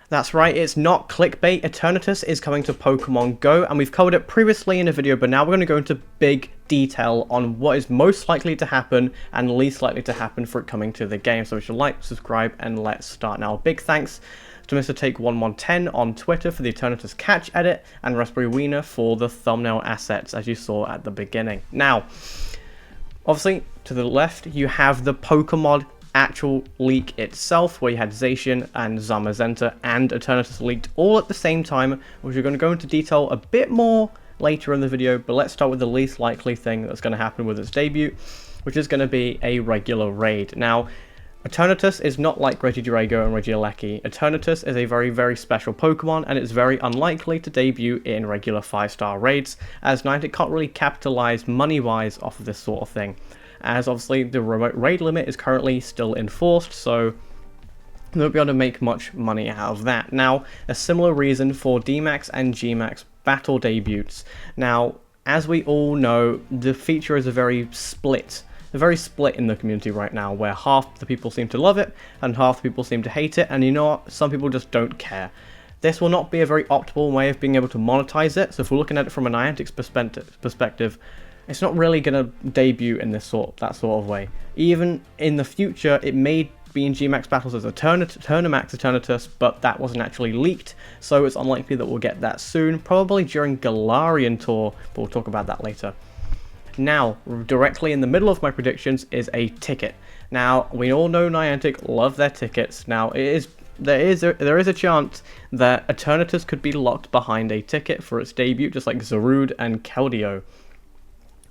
That's right, it's not clickbait. Eternatus is coming to Pokemon Go, and we've covered it previously in a video, but now we're going to go into big detail on what is most likely to happen and least likely to happen for it coming to the game. So we should like, subscribe, and let's start. Now, big thanks to Mr. Take1110 on Twitter for the Eternatus catch edit, and Raspberry Wiener for the thumbnail assets, as you saw at the beginning. Now, obviously, to the left, you have the Pokemon actual leak itself, where you had Zacian and Zamazenta and Eternatus leaked all at the same time, which we're going to go into detail a bit more later in the video, but let's start with the least likely thing that's going to happen with its debut, which is going to be a regular raid. Now, Eternatus is not like Regidrago and Regieleki. Eternatus is a very, very special Pokemon, and it's very unlikely to debut in regular 5-star raids, as Niantic can't really capitalize money-wise off of this sort of thing, as obviously the remote raid limit is currently still enforced, so they won't be able to make much money out of that. Now, a similar reason for DMAX and GMAX battle debuts. Now, as we all know, the feature is very split in the community right now, where half the people seem to love it and half the people seem to hate it, and you know what, some people just don't care. This will not be a very optimal way of being able to monetize it, so if we're looking at it from a Niantic's perspective, it's not really going to debut in that sort of way. Even in the future, it may be in GMAX battles as Eternamax Eternatus, but that wasn't actually leaked, so it's unlikely that we'll get that soon, probably during Galarian Tour, but we'll talk about that later. Now, directly in the middle of my predictions is a ticket. Now, we all know Niantic love their tickets. Now, there is a chance that Eternatus could be locked behind a ticket for its debut, just like Zarude and Keldeo.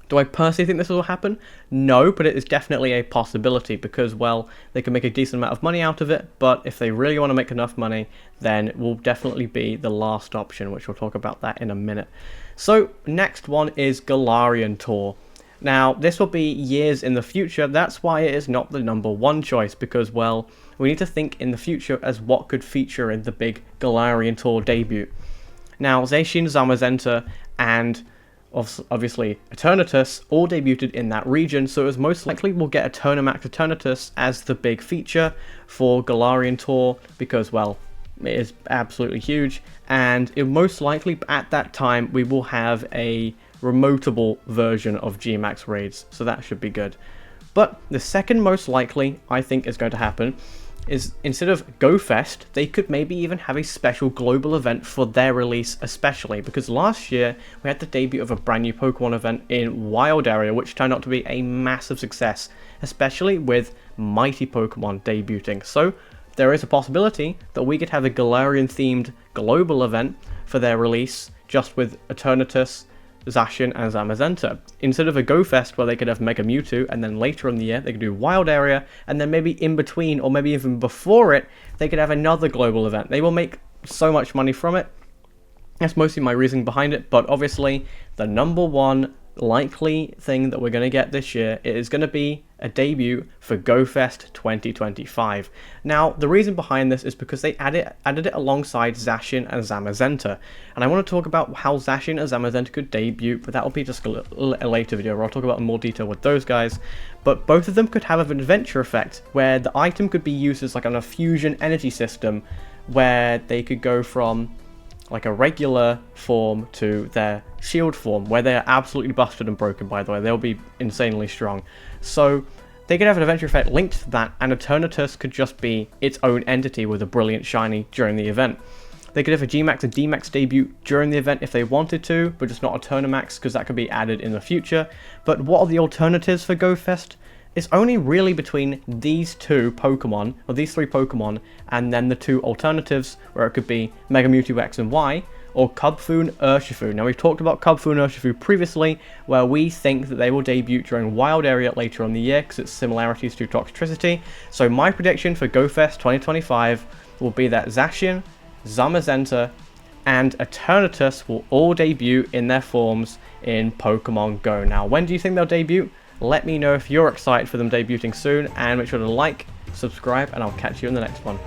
Do I personally think this will happen? No, but it is definitely a possibility because, well, they can make a decent amount of money out of it, but if they really want to make enough money, then it will definitely be the last option, which we'll talk about that in a minute. So, next one is Galarian Tour. Now, this will be years in the future, that's why it is not the #1 choice, because, well, we need to think in the future as what could feature in the big Galarian Tour debut. Now, Zacian, Zamazenta, and obviously Eternatus all debuted in that region, so it was most likely we'll get Eternatus Eternatus as the big feature for Galarian Tour because, well, it is absolutely huge, and it most likely at that time we will have a remotable version of GMAX raids, so that should be good. But the second most likely I think is going to happen is, instead of GoFest, they could maybe even have a special global event for their release especially, because last year we had the debut of a brand new Pokemon event in Wild Area, which turned out to be a massive success, especially with Mighty Pokemon debuting. So there is a possibility that we could have a Galarian themed global event for their release, just with Eternatus, Zacian, and Zamazenta, instead of a GoFest where they could have Mega Mewtwo, and then later in the year they could do Wild Area, and then maybe in between, or maybe even before it, they could have another global event. They will make so much money from it. That's mostly my reasoning behind it, but obviously the #1 likely thing that we're going to get this year is going to be a debut for GoFest 2025. Now, the reason behind this is because they added it alongside Zacian and Zamazenta, and I want to talk about how Zacian and Zamazenta could debut, but that will be just a later video where I'll talk about in more detail with those guys. But both of them could have an adventure effect, where the item could be used as like a fusion energy system, where they could go from like a regular form to their shield form, where they are absolutely busted and broken, by the way. They'll be insanely strong. So they could have an adventure effect linked to that, and Eternatus could just be its own entity with a brilliant shiny during the event. They could have a GMAX and DMAX debut during the event if they wanted to, but just not a Eternatus, because that could be added in the future. But what are the alternatives for GoFest? It's only really between these two Pokemon, or these three Pokemon, and then the two alternatives, where it could be Mega Mewtwo X and Y, or Kubfu and Urshifu. Now, we've talked about Kubfu and Urshifu previously, where we think that they will debut during Wild Area later on in the year, because it's similarities to Toxtricity. So my prediction for GoFest 2025 will be that Zacian, Zamazenta, and Eternatus will all debut in their forms in Pokemon Go. Now, when do you think they'll debut? Let me know if you're excited for them debuting soon, and make sure to like, subscribe, and I'll catch you in the next one.